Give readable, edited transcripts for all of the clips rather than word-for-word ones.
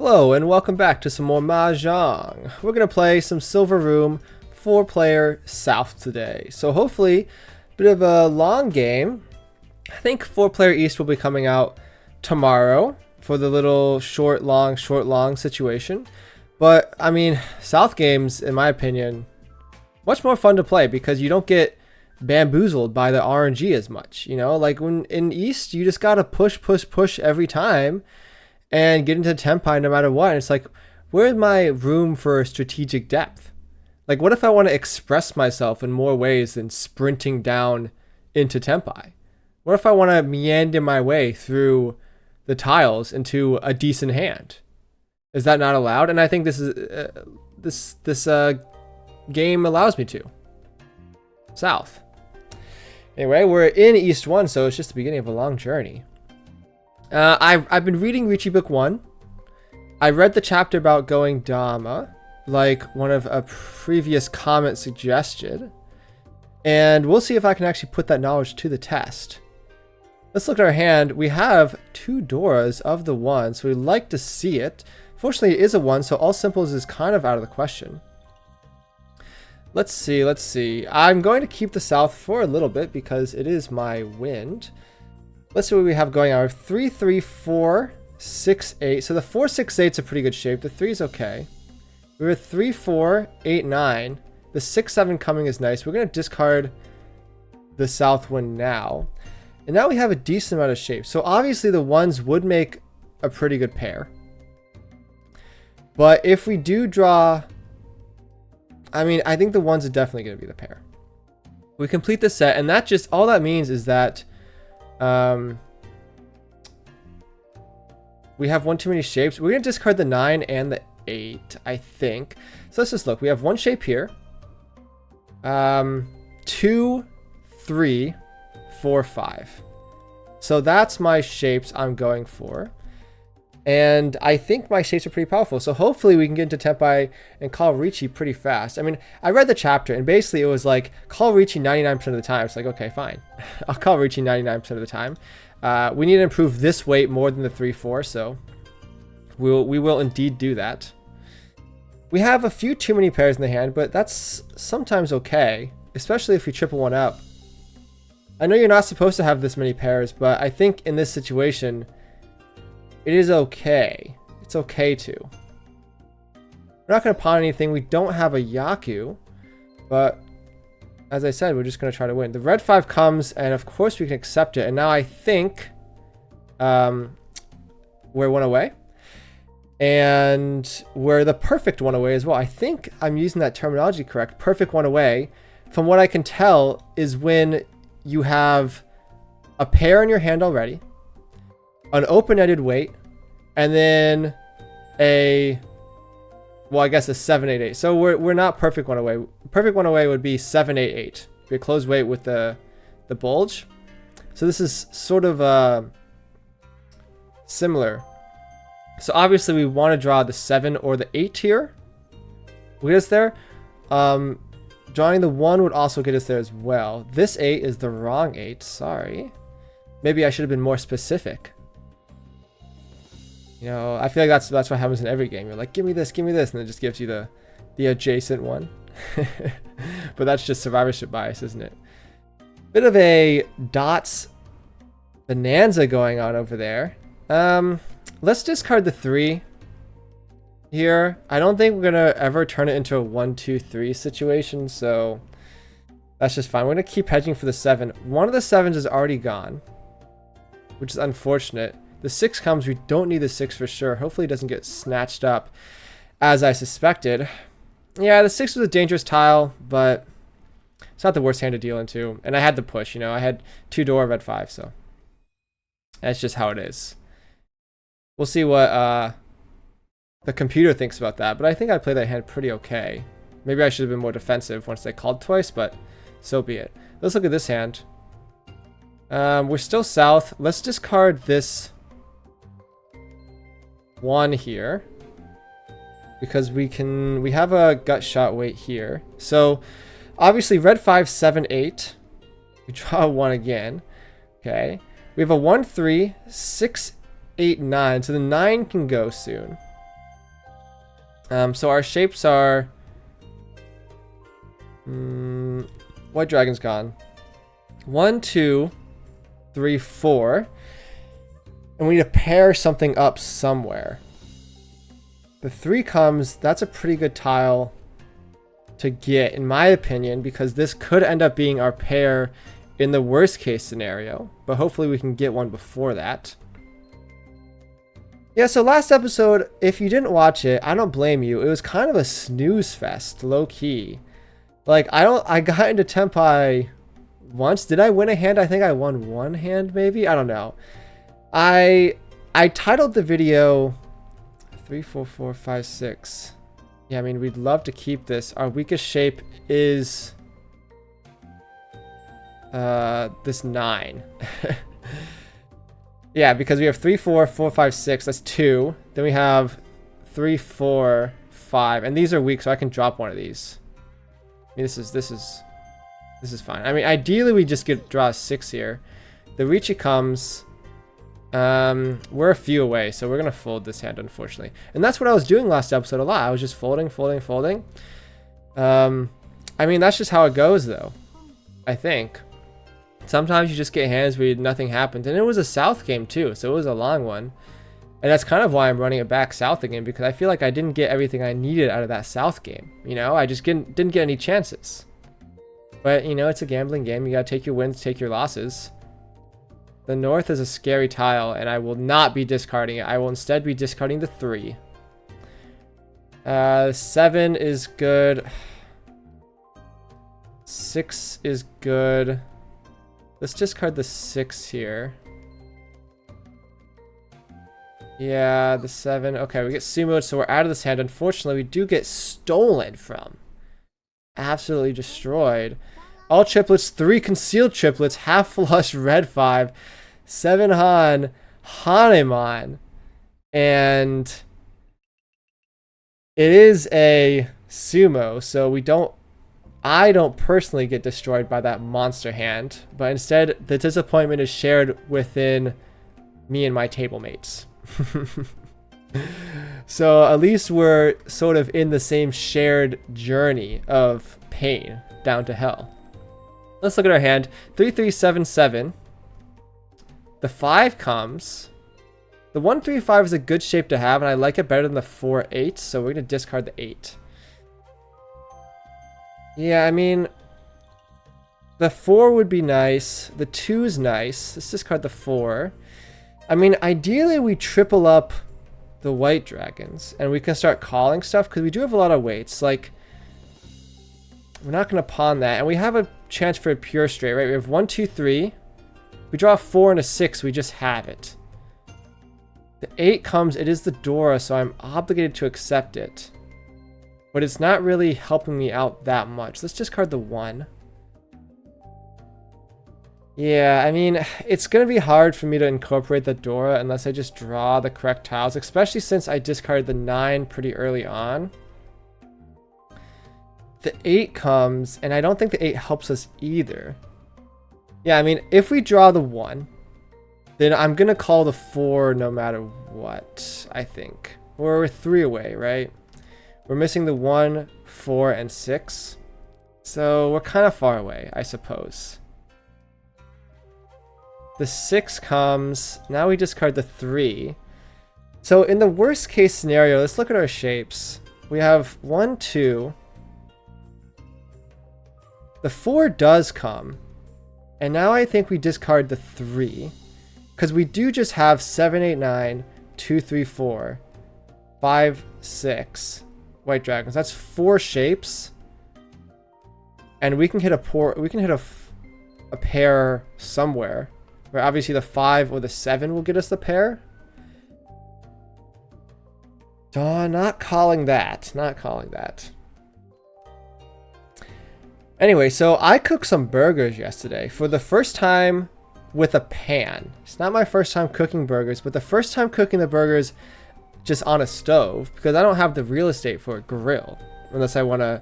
Hello and welcome back to some more Mahjong. We're going to play some Silver Room 4-player South today. So hopefully, a bit of a long game. I think 4-player East will be coming out tomorrow for the little short, long situation. But, I mean, South games, in my opinion, much more fun to play because you don't get bamboozled by the RNG as much. You know, like when in East, you just got to push every time and get into tempi no matter what. And it's like, where's my room for strategic depth? Like, what if I want to express myself in more ways than sprinting down into tempi? What if I want to meander my way through the tiles into a decent hand? Is that not allowed? And I think this is this game allows me to. South. Anyway, we're in East 1, so it's just the beginning of a long journey. I've been reading Riichi Book 1. I read the chapter about going Dharma, like one of a previous comment suggested. And we'll see if I can actually put that knowledge to the test. Let's look at our hand. We have 2 Doras of the 1, so we'd like to see it. Fortunately, it is a 1, so all simples is kind of out of the question. Let's see. I'm going to keep the South for a little bit because it is my wind. Let's see what we have going on. 3, 3, 4, 6, 8. So the 4, 6, 8 is a pretty good shape. The 3 is okay. We were 3, 4, 8, 9. The 6, 7 coming is nice. We're going to discard the South one now. And now we have a decent amount of shape. So obviously the 1s would make a pretty good pair. But if we do draw... I mean, I think the 1s are definitely going to be the pair. We complete the set, and that just... all that means is that... we have one too many shapes. We're going to discard the 9 and the 8, I think. So let's just look. We have one shape here. 2, 3, 4, 5. So that's my shapes I'm going for. And I think my shapes are pretty powerful. So hopefully we can get into Tempai and call Riichi pretty fast. I mean, I read the chapter and basically it was like, call Riichi 99% of the time. It's like, okay, fine. I'll call Riichi 99% of the time. We need to improve this weight more than the 3-4, so we will indeed do that. We have a few too many pairs in the hand, but that's sometimes okay, especially if we triple one up. I know you're not supposed to have this many pairs, but I think in this situation, it is okay. It's okay to. We're not going to pawn anything. We don't have a Yaku, but as I said, we're just going to try to win. The red 5 comes, and of course we can accept it. And now I think we're 1 away. And we're the perfect 1 away as well. I think I'm using that terminology correct. Perfect 1 away, from what I can tell, is when you have a pair in your hand already, an open-ended weight, and then a... well, I guess a 7, 8, 8. So we're not perfect 1 away. Perfect 1 away would be 7, 8, 8. Be a closed weight with the bulge. So this is sort of similar. So obviously we want to draw the 7 or the 8 here. We'll get us there. Drawing the 1 would also get us there as well. This 8 is the wrong 8. Sorry. Maybe I should have been more specific. You know, I feel like that's what happens in every game. You're like, give me this, and it just gives you the adjacent one. But that's just survivorship bias, isn't it? Bit of a dots bonanza going on over there. Let's discard the 3 here. I don't think we're gonna ever turn it into a 1, 2, 3 situation, so that's just fine. We're gonna keep hedging for the 7. One of the 7s is already gone, which is unfortunate. The 6 comes, we don't need the 6 for sure. Hopefully it doesn't get snatched up as I suspected. Yeah, the 6 was a dangerous tile, but it's not the worst hand to deal into. And I had the push, you know, I had 2 Dora, red 5, so that's just how it is. We'll see what the computer thinks about that, but I think I played that hand pretty okay. Maybe I should have been more defensive once they called twice, but so be it. Let's look at this hand. We're still south. Let's discard this 1 here because we have a gut shot weight here. So obviously red 5, 7, 8. We draw 1 again. Okay. We have a 1, 3, 6, 8, 9. So the 9 can go soon. So our shapes are... White dragon's gone. 1, 2, 3, 4. And we need to pair something up somewhere. The 3 comes, that's a pretty good tile to get, in my opinion, because this could end up being our pair in the worst case scenario. But hopefully we can get one before that. Yeah, so last episode, if you didn't watch it, I don't blame you. It was kind of a snooze fest, low key. Like, I got into Tenpai once. Did I win a hand? I think I won one hand, maybe? I don't know. I titled the video 3, 4, 4, 5, 6. Yeah, I mean, we'd love to keep this. Our weakest shape is this 9. Yeah, because we have 3, 4, 4, 5, 6. That's 2. Then we have 3, 4, 5, and these are weak, so I can drop one of these. I mean, this is fine. I mean, ideally we just draw a 6 here. The Riichi comes. We're a few away, so we're gonna fold this hand, unfortunately. And that's what I was doing last episode a lot. I was just folding. I mean, that's just how it goes, though. I think. Sometimes you just get hands where nothing happens. And it was a south game, too, so it was a long one. And that's kind of why I'm running it back south again, because I feel like I didn't get everything I needed out of that south game. You know, I just didn't get any chances. But, you know, it's a gambling game. You gotta take your wins, take your losses. The north is a scary tile, and I will not be discarding it. I will instead be discarding the 3. 7 is good. 6 is good. Let's discard the 6 here. Yeah, the 7. Okay, we get sumoed, so we're out of this hand. Unfortunately, we do get stolen from. Absolutely destroyed. All triplets, 3 concealed triplets, half flush, red 5, 7 Han, Hanemon, and it is a sumo, so I don't personally get destroyed by that monster hand, but instead the disappointment is shared within me and my table mates. So at least we're sort of in the same shared journey of pain down to hell. Let's look at our hand. 3, 3, 7, 7. The 5 comes. The 1, 3, 5 is a good shape to have, and I like it better than the 4, 8, so we're going to discard the 8. Yeah, I mean, the 4 would be nice. The 2 is nice. Let's discard the 4. I mean, ideally we triple up the white dragons, and we can start calling stuff, because we do have a lot of weights. Like, we're not going to pawn that, and we have a chance for a pure straight, right? We have 1, 2, 3. We draw a 4 and a 6, we just have it. The 8 comes, it is the Dora, so I'm obligated to accept it. But it's not really helping me out that much. Let's discard the 1. Yeah, I mean, it's going to be hard for me to incorporate the Dora unless I just draw the correct tiles, especially since I discarded the 9 pretty early on. The 8 comes, and I don't think the 8 helps us either. Yeah, I mean, if we draw the 1, then I'm going to call the 4 no matter what, I think. We're 3 away, right? We're missing the 1, 4, and 6. So we're kind of far away, I suppose. The 6 comes. Now we discard the 3. So in the worst case scenario, let's look at our shapes. We have 1, 2. The 4 does come. And now I think we discard the 3. Because we do just have 7, 8, 9, 2, 3, 4, 5, 6 white dragons. That's 4 shapes. And we can hit a pair somewhere. Where obviously the 5 or the 7 will get us the pair. Not calling that. Not calling that. Anyway, so I cooked some burgers yesterday for the first time with a pan. It's not my first time cooking burgers, but the first time cooking the burgers just on a stove, because I don't have the real estate for a grill unless I want to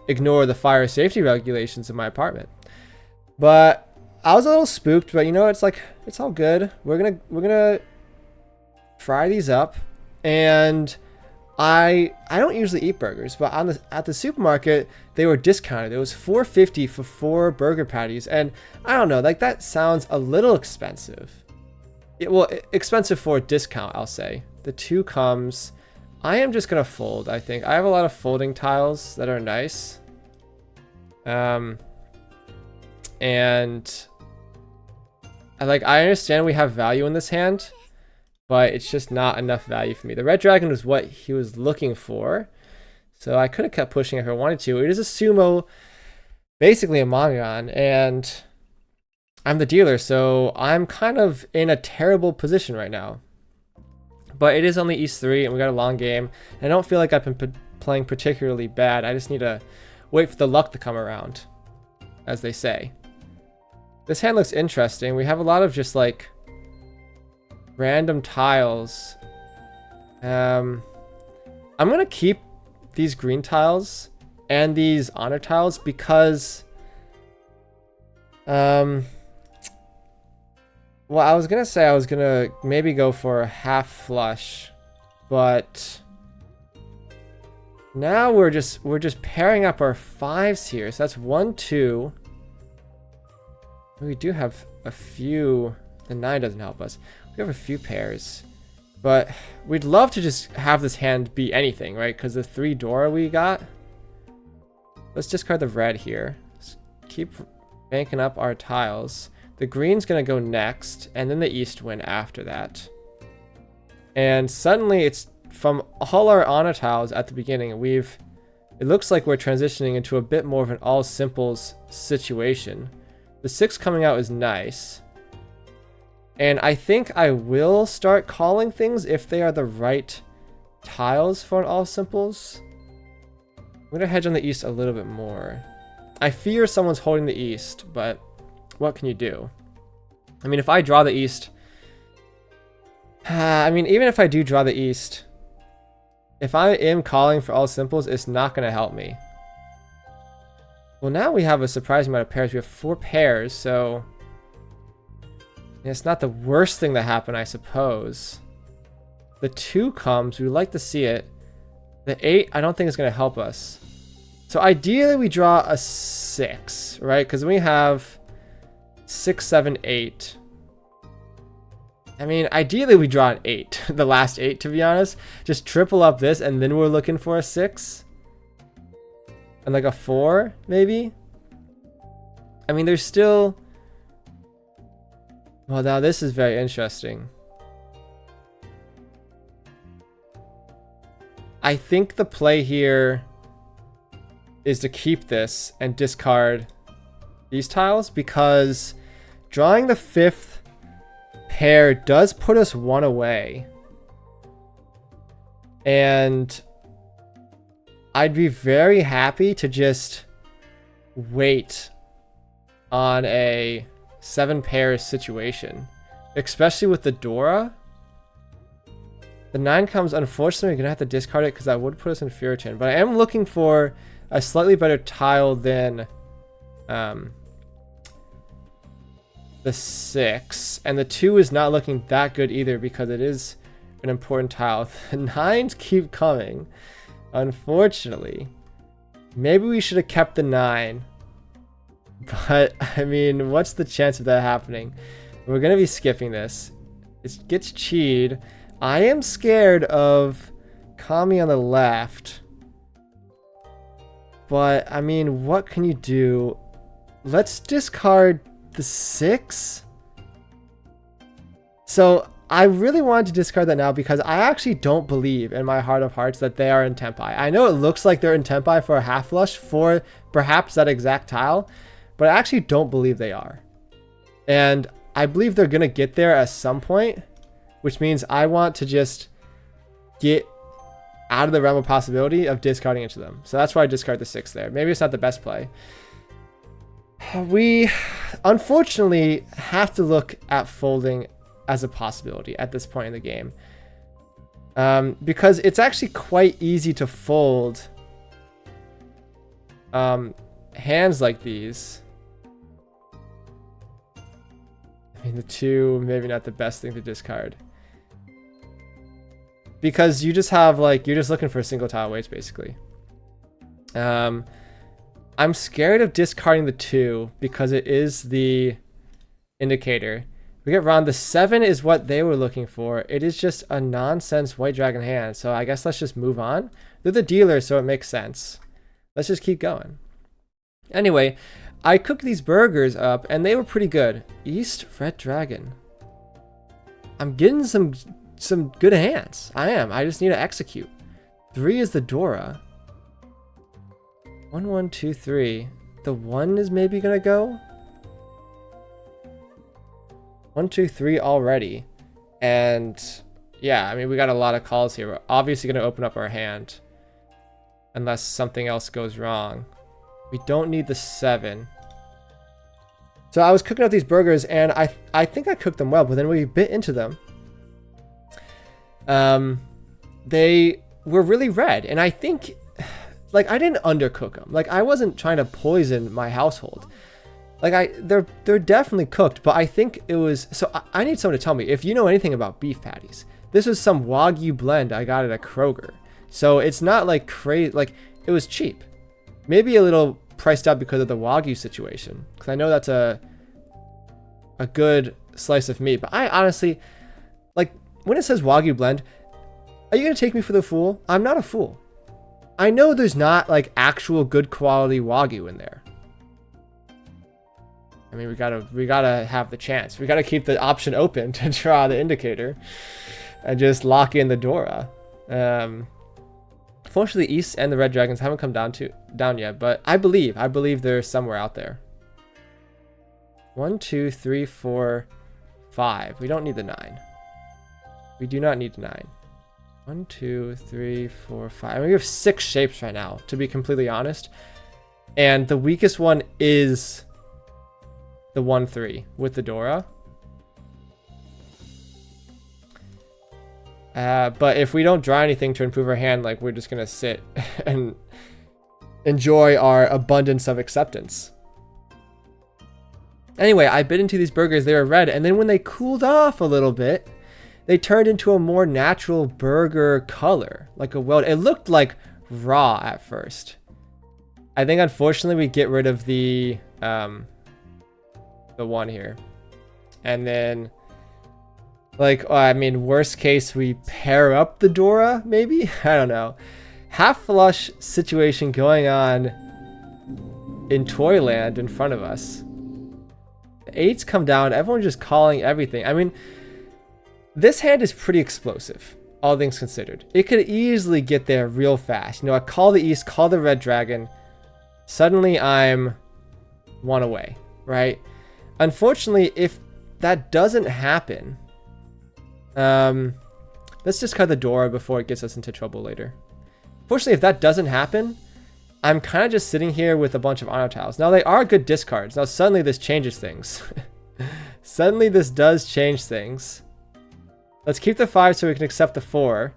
ignore the fire safety regulations in my apartment. But I was a little spooked, but you know, it's like, it's all good. We're gonna fry these up, and I don't usually eat burgers, but at the supermarket they were discounted. It was $4.50 for 4 burger patties, and I don't know, like that sounds a little expensive. Expensive for a discount, I'll say. The 2 comes. I am just gonna fold. I think I have a lot of folding tiles that are nice. And I understand we have value in this hand, but it's just not enough value for me. The red dragon was what he was looking for, so I could have kept pushing if I wanted to. It is a sumo, basically a Mahjong, and I'm the dealer, so I'm kind of in a terrible position right now. But it is only East 3, and we got a long game, and I don't feel like I've been playing particularly bad. I just need to wait for the luck to come around, as they say. This hand looks interesting. We have a lot of just like random tiles. I'm gonna keep these green tiles and these honor tiles because well, I was gonna say I was gonna maybe go for a half flush, but now we're just pairing up our 5s here. So that's 1, 2. We do have a few. The 9 doesn't help us. We have a few pairs, but we'd love to just have this hand be anything, right? Because the 3 Dora we got. Let's discard the red here. Let's keep banking up our tiles. The green's gonna go next, and then the east win after that. And suddenly it's from all our honor tiles at the beginning, it looks like we're transitioning into a bit more of an all simples situation. The 6 coming out is nice. And I think I will start calling things if they are the right tiles for an all simples. I'm gonna hedge on the east a little bit more. I fear someone's holding the east, but what can you do? I mean, if I draw the east, I mean, even if I do draw the east, if I am calling for all simples, it's not going to help me. Well, now we have a surprising amount of pairs. We have 4 pairs, so it's not the worst thing that happened, I suppose. The 2 comes. We would like to see it. The 8, I don't think is going to help us. So ideally, we draw a 6, right? Because we have 6, 7, 8. I mean, ideally we draw an 8, the last 8 to be honest. Just triple up this and then we're looking for a 6. And like a 4, maybe? I mean, there's still... Well, now this is very interesting. I think the play here is to keep this and discard these tiles, because drawing the 5th pair does put us 1 away. And I'd be very happy to just wait on a 7 pairs situation, especially with the Dora. The 9 comes, unfortunately, we're gonna have to discard it because that would put us in Furiton. But I am looking for a slightly better tile than the 6, and the 2 is not looking that good either because it is an important tile. The 9s keep coming, unfortunately. Maybe we should have kept the 9, but I mean, what's the chance of that happening? We're gonna be skipping this. It gets cheated. I am scared of Kami on the left, but I mean, what can you do? Let's discard the 6. So I really wanted to discard that now because I actually don't believe in my heart of hearts that they are in Tempai. I know it looks like they're in Tempai for a half flush for perhaps that exact tile, but I actually don't believe they are. And I believe they're going to get there at some point, which means I want to just get out of the realm of possibility of discarding into them. So that's why I discard the 6 there. Maybe it's not the best play. We unfortunately have to look at folding as a possibility at this point in the game, because it's actually quite easy to fold hands like these. I mean, the 2, maybe not the best thing to discard. because you just have like, you're just looking for single tile waste basically. I'm scared of discarding the 2 because it is the indicator. We get Ron. The 7 is what they were looking for. It is just a nonsense white dragon hand. So I guess let's just move on. They're the dealer, so it makes sense. Let's just keep going. Anyway, I cooked these burgers up and they were pretty good. East Red Dragon. I'm getting some good hands. I am. I just need to execute. 3 is the Dora. 1, 1, 2, 3. The 1 is maybe gonna go. 1, 2, 3 already. And yeah, I mean, we got a lot of calls here. We're obviously gonna open up our hand unless something else goes wrong. We don't need the 7. So I was cooking up these burgers and I think I cooked them well, but then we bit into them. They were really red, and I think, like, I didn't undercook them. Like, I wasn't trying to poison my household. Like, they're definitely cooked, but I think it was, so I need someone to tell me if you know anything about beef patties. This was some Wagyu blend I got at a Kroger. So it's not like crazy, like, it was cheap. Maybe a little priced out because of the Wagyu situation, because I know that's a good slice of meat. But I honestly, like, when it says Wagyu blend, are you gonna take me for the fool? I'm not a fool. I know there's not like actual good quality Wagyu in there. I mean, we gotta have the chance. We gotta keep the option open to draw the indicator and just lock in the Dora. Fortunately, East and the Red Dragons haven't come down yet, but I believe they're somewhere out there. 1, 2, 3, 4, 5. We don't need the 9. We do not need 9. 1, 2, 3, 4, 5. I mean, we have 6 shapes right now, to be completely honest. And the weakest one is the 1, 3 with the Dora. But if we don't draw anything to improve our hand, like, we're just gonna sit and enjoy our abundance of acceptance. Anyway, I bit into these burgers. They were red, and then when they cooled off a little bit, they turned into a more natural burger color, like a weld. It looked like raw at first. I think unfortunately we get rid of the 1 here, and then, like, I mean, worst case we pair up the Dora, maybe. I don't know. Half flush situation going on in Toyland in front of us. The 8s come down. Everyone's just calling everything. I mean, this hand is pretty explosive, all things considered. It could easily get there real fast. You know, I call the East, call the Red Dragon. Suddenly I'm 1 away, right? Unfortunately, if that doesn't happen, let's discard the Dora before it gets us into trouble later. Fortunately, if that doesn't happen, I'm kind of just sitting here with a bunch of honor tiles. Now, they are good discards. Now, suddenly this changes things. Suddenly this does change things. Let's keep the 5 so we can accept the 4.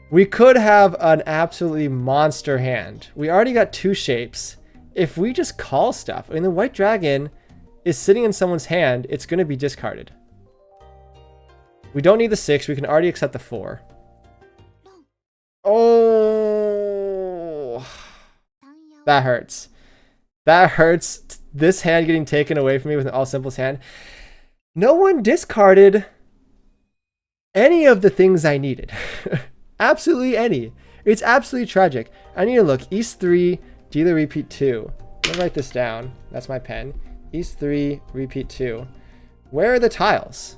We could have an absolutely monster hand. We already got 2 shapes. If we just call stuff, I mean, the White Dragon is sitting in someone's hand, it's going to be discarded. We don't need the 6. We can already accept the 4. Oh, that hurts. That hurts. This hand getting taken away from me with an all simples hand. No one discarded any of the things I needed. Absolutely any. It's absolutely tragic. I need to look. East 3, dealer repeat 2. Let me write this down. That's my pen. East 3, repeat 2. Where are the tiles?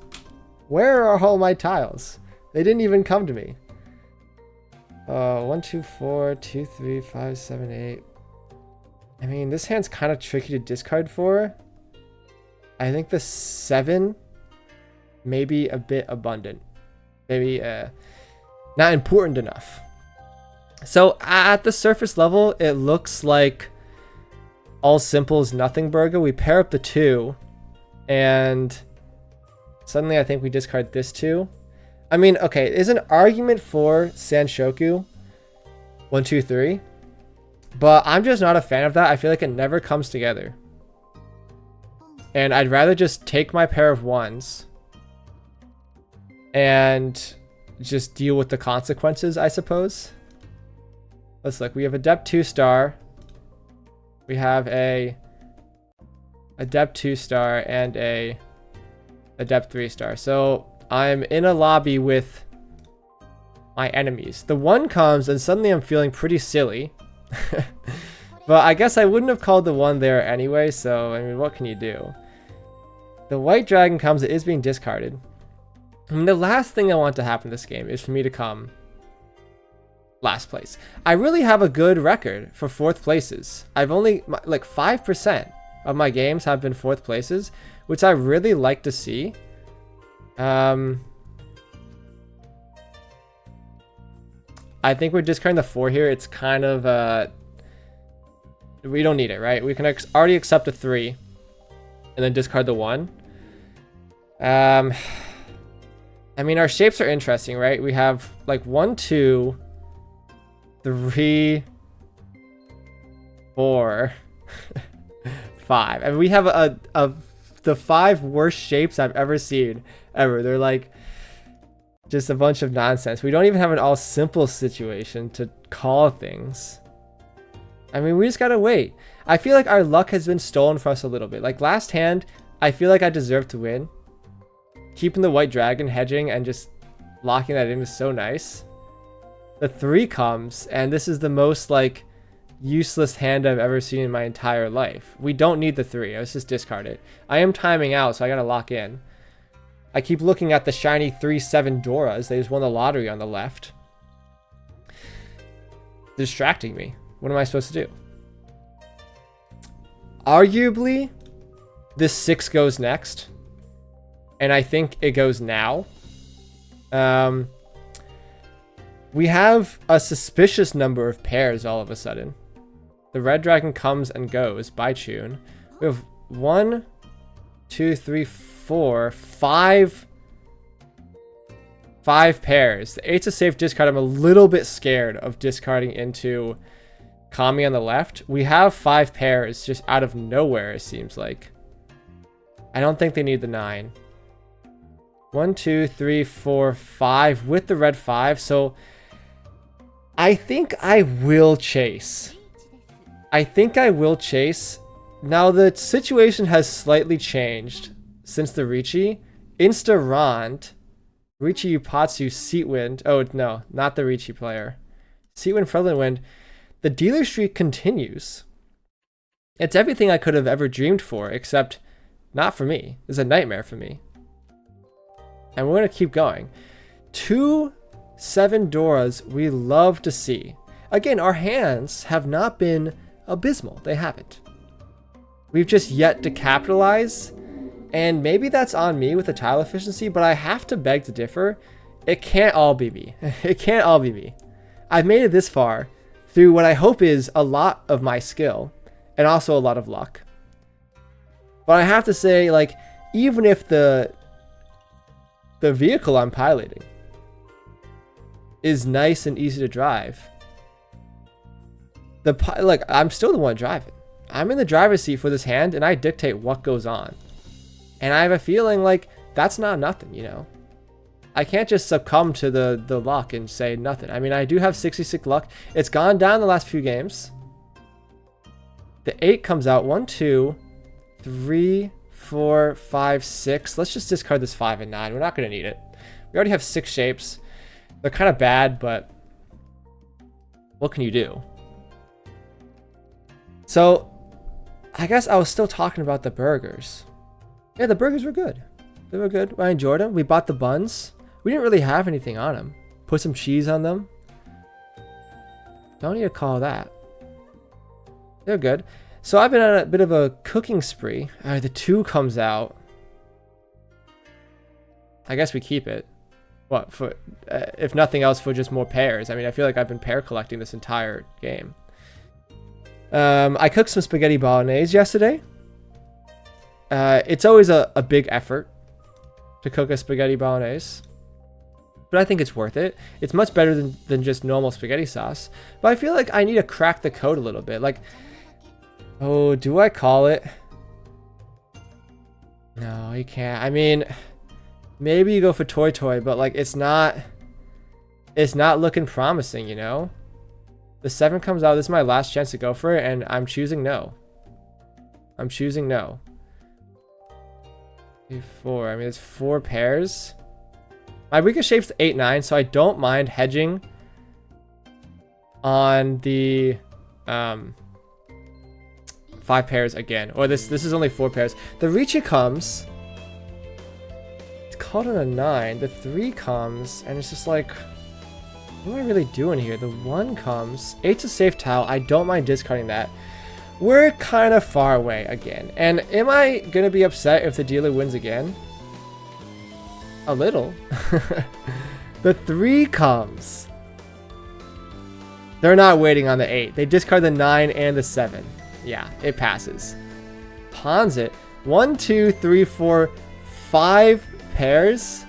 Where are all my tiles? They didn't even come to me. 1, 2, 4, 2, 3, 5, 7, 8. I mean, this hand's kind of tricky to discard for. I think the 7 may be a bit abundant. Maybe not important enough. So at the surface level, it looks like all simples nothing burger. We pair up the 2, and suddenly I think we discard this 2. I mean, okay, is an argument for Sanshoku 1, 2, 3, but I'm just not a fan of that. I feel like it never comes together, and I'd rather just take my pair of 1s and just deal with the consequences, I suppose. Let's look. We have Adept 2-star. We have a Adept 2-star and a Adept 3-star. So I'm in a lobby with my enemies. The one comes and suddenly I'm feeling pretty silly. But I guess I wouldn't have called the one there anyway, so I mean, what can you do? The white dragon comes, it is being discarded. I mean, the last thing I want to happen in this game is for me to come last place. I really have a good record for 4th places. I've only, like 5% of my games have been 4th places, which I really like to see. I think we're discarding the 4 here. It's kind of, we don't need it, right? We can already accept a 3 and then discard the 1. I mean, our shapes are interesting, right? We have like 1, 2, 3, 4, 5. And we have the 5 worst shapes I've ever seen ever. They're like just a bunch of nonsense. We don't even have an all simple situation to call things. I mean, we just gotta wait. I feel like our luck has been stolen from us a little bit. Like last hand, I feel like I deserve to win. Keeping the white dragon, hedging, and just locking that in is so nice. The 3 comes, and this is the most like useless hand I've ever seen in my entire life. We don't need the 3. Let's just discard it. I am timing out, so I gotta lock in. I keep looking at the shiny 3/7 Doras. They just won the lottery on the left. Distracting me. What am I supposed to do? Arguably, this 6 goes next. And I think it goes now. We have a suspicious number of pairs all of a sudden. The red dragon comes and goes by tune. We have 1, 2, 3, 4, 5 pairs. The 8's a safe discard. I'm a little bit scared of discarding into Kami on the left. We have 5 pairs just out of nowhere, it seems like. I don't think they need the 9. 1, 2, 3, 4, 5 with the red 5. So I think I will chase. I think I will chase. Now the situation has slightly changed since the Riichi. Insta-Rond, Riichi Upatsu, Seatwind. Oh no, not the Riichi player. Seatwind, Friendly Wind. The dealer streak continues. It's everything I could have ever dreamed for, except not for me. It's a nightmare for me. And we're going to keep going. 2 7 Doras we love to see. Again, our hands have not been abysmal. They haven't. We've just yet to capitalize. And maybe that's on me with the tile efficiency, but I have to beg to differ. It can't all be me. It can't all be me. I've made it this far through what I hope is a lot of my skill and also a lot of luck. But I have to say, like, even if the vehicle I'm piloting is nice and easy to drive, like, I'm still the one driving. I'm in the driver's seat for this hand, and I dictate what goes on. And I have a feeling like that's not nothing, you know. I can't just succumb to the luck and say nothing. I mean, I do have 66 luck. It's gone down the last few games. The 8 comes out. 1, 2, 3, 4, 5, 6. Let's just discard this 5 and 9. We're not going to need it. We already have 6 shapes. They're kind of bad, but what can you do? So, I guess I was still talking about the burgers. Yeah, the burgers were good. They were good. I enjoyed them. We bought the buns. We didn't really have anything on them. Put some cheese on them. Don't need to call that. They're good. So I've been on a bit of a cooking spree. The 2 comes out. I guess we keep it. What, for if nothing else, for just more pairs. I mean, I feel like I've been pair collecting this entire game. I cooked some spaghetti bolognese yesterday. It's always a big effort to cook a spaghetti bolognese, but I think it's worth it. It's much better than just normal spaghetti sauce. But I feel like I need to crack the code a little bit. Like, oh, do I call it? No, you can't. I mean, maybe you go for Toy Toy, but like, it's not it's not looking promising, you know? The 7 comes out. This is my last chance to go for it, and I'm choosing no. I'm choosing no. 4. I mean, it's 4 pairs. My weakest shape's 8-9, so I don't mind hedging on the 5 pairs again. Or this is only 4 pairs. The Riichi comes. It's called on a 9. The 3 comes, and it's just like, what am I really doing here? The 1 comes. 8's a safe tile. I don't mind discarding that. We're kind of far away again. And am I going to be upset if the dealer wins again? A little. The 3 comes. They're not waiting on the 8. They discard the 9 and the 7. Yeah, it passes. Pawns it. 1, 2, 3, 4, 5 pairs.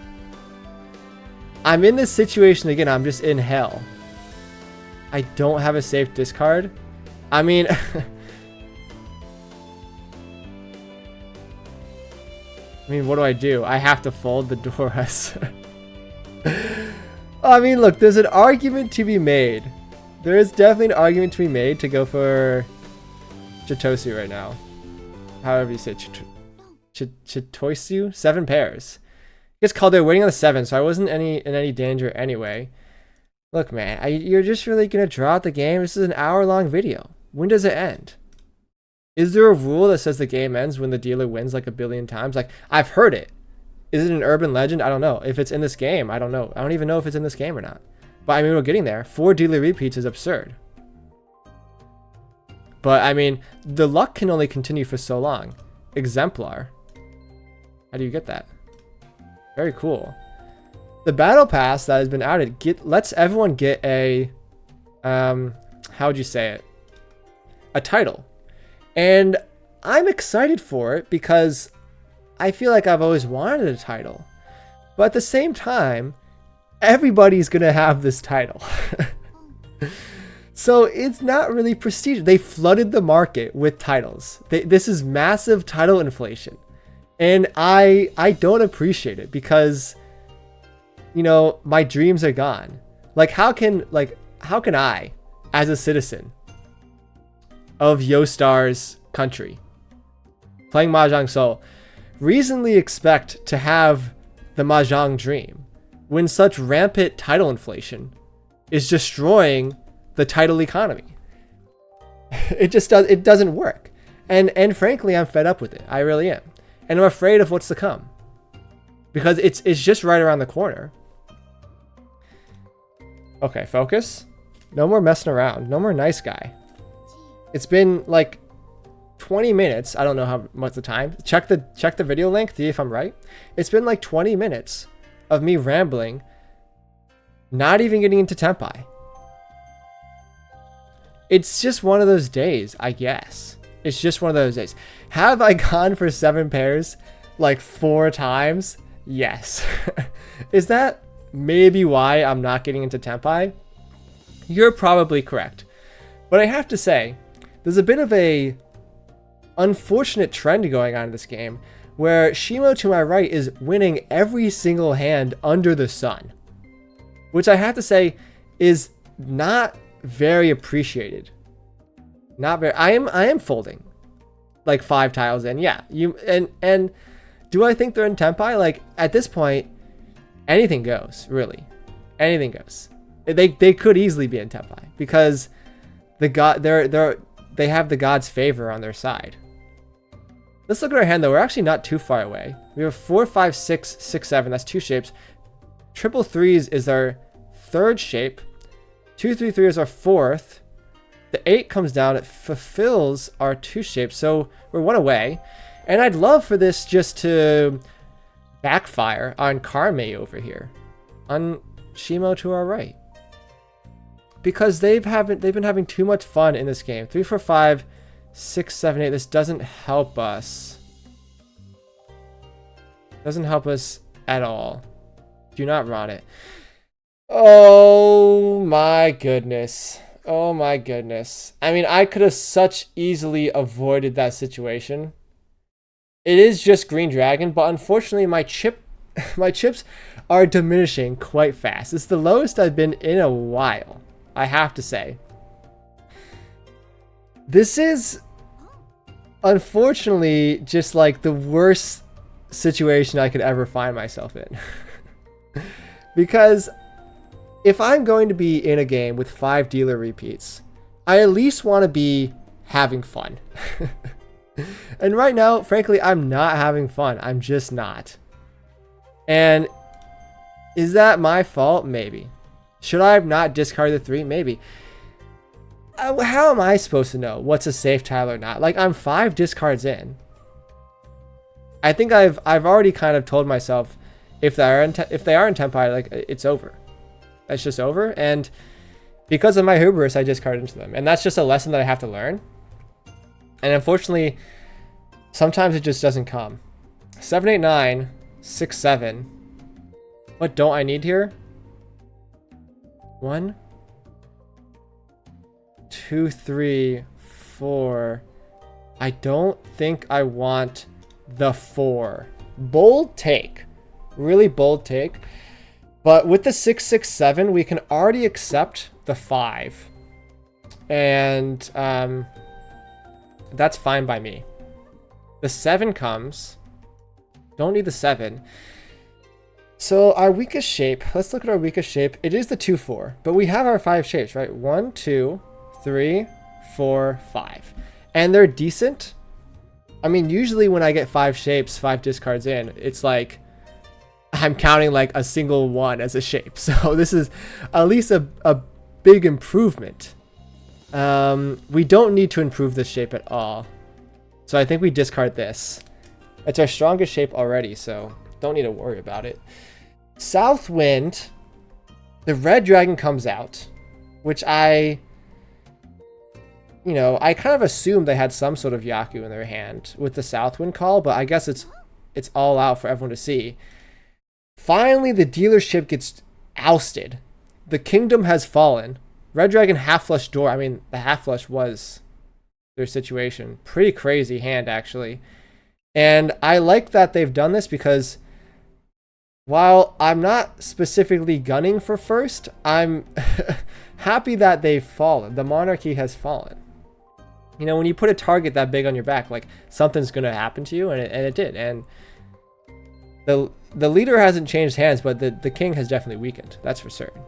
I'm in this situation again. I'm just in hell. I don't have a safe discard. I mean... what do I do? I have to fold the Doras. I mean, look, there's an argument to be made. There is definitely an argument to be made to go for Chitosu right now. However you say Chitosu? 7 pairs. It's called there waiting on the 7, so I wasn't in any danger anyway. Look, man, you're just really going to draw out the game? This is an hour-long video. When does it end? Is there a rule that says the game ends when the dealer wins like a billion times? Like, I've heard it. Is it an urban legend? I don't know. If it's in this game, I don't know. I don't even know if it's in this game or not. But I mean, we're getting there. 4 dealer repeats is absurd. But I mean, the luck can only continue for so long. Exemplar. How do you get that? Very cool. The battle pass that has been added lets everyone get a, how would you say it? A title. And I'm excited for it because I feel like I've always wanted a title. But at the same time, everybody's going to have this title. So it's not really prestigious. They flooded the market with titles. This is massive title inflation. And I don't appreciate it because, you know, my dreams are gone. Like, how can I, as a citizen of Yostar's country, playing Mahjong Soul, reasonably expect to have the Mahjong dream when such rampant title inflation is destroying the title economy? It doesn't work. And frankly, I'm fed up with it. I really am. And I'm afraid of what's to come. Because it's just right around the corner. Okay, focus. No more messing around. No more nice guy. It's been like 20 minutes. I don't know how much the time. Check the video length, see if I'm right. It's been like 20 minutes of me rambling, not even getting into Tenpai. It's just one of those days, I guess. It's just one of those days. Have I gone for 7 pairs like 4 times? Yes. Is that maybe why I'm not getting into Tenpai? You're probably correct. But I have to say, there's a bit of a unfortunate trend going on in this game where Shimo to my right is winning every single hand under the sun, which I have to say is not very appreciated. Not very. I am folding like 5 tiles in. Yeah, and do I think they're in Tenpai? Like, at this point, anything goes, really. Anything goes. They could easily be in Tenpai because the god they have the god's favor on their side. Let's look at our hand though. We're actually not too far away. We have 4, 5, 6, 6, 7. That's 2 shapes. Triple threes is our 3rd shape. 2, 3, 3 is our 4th. The 8 comes down. It fulfills our 2 shapes. So we're 1 away. And I'd love for this just to backfire on Karme over here, on Shimo to our right, because they've been having too much fun in this game. 3, 4, 5, 6, 7, 8. This doesn't help us. Doesn't help us at all. Do not rot it. Oh my goodness. Oh my goodness. I mean, I could have such easily avoided that situation. It is just Green Dragon, but unfortunately my chips are diminishing quite fast. It's the lowest I've been in a while, I have to say. This is unfortunately just like the worst situation I could ever find myself in. Because if I'm going to be in a game with 5 dealer repeats, I at least want to be having fun. And right now, frankly, I'm not having fun. I'm just not. And is that my fault? Maybe. Should I have not discarded the 3? Maybe. How am I supposed to know what's a safe tile or not? Like, I'm 5 discards in. I think I've already kind of told myself if they are in Tempai, like, it's over. It's just over. And because of my hubris, I discard into them. And that's just a lesson that I have to learn. And unfortunately, sometimes it just doesn't come. 7, 8, 9, 6, 7. What don't I need here? 1, 2, 3, 4. I don't think I want the 4. Bold take. Really bold take. But with the 6, 6, 7, we can already accept the 5. And that's fine by me. The 7 comes. Don't need the 7. So our weakest shape, let's look at our weakest shape. It is the 2, 4, but we have our 5 shapes, right? 1, 2, 3, 4, 5. And they're decent. I mean, usually when I get 5 shapes, 5 discards in, it's like I'm counting like a single 1 as a shape. So this is at least a big improvement. We don't need to improve this shape at all. So I think we discard this. It's our strongest shape already, so don't need to worry about it. South Wind, the red dragon comes out, which I kind of assumed they had some sort of Yaku in their hand with the South Wind call, but I guess it's all out for everyone to see. Finally, the dealership gets ousted. The kingdom has fallen. Red dragon half flush door. I mean, the half flush was their situation. Pretty crazy hand, actually. And I like that they've done this because while I'm not specifically gunning for first, I'm happy that they've fallen. The monarchy has fallen. You know, when you put a target that big on your back, like something's going to happen to you, and it did. And the leader hasn't changed hands, but the king has definitely weakened. That's for certain.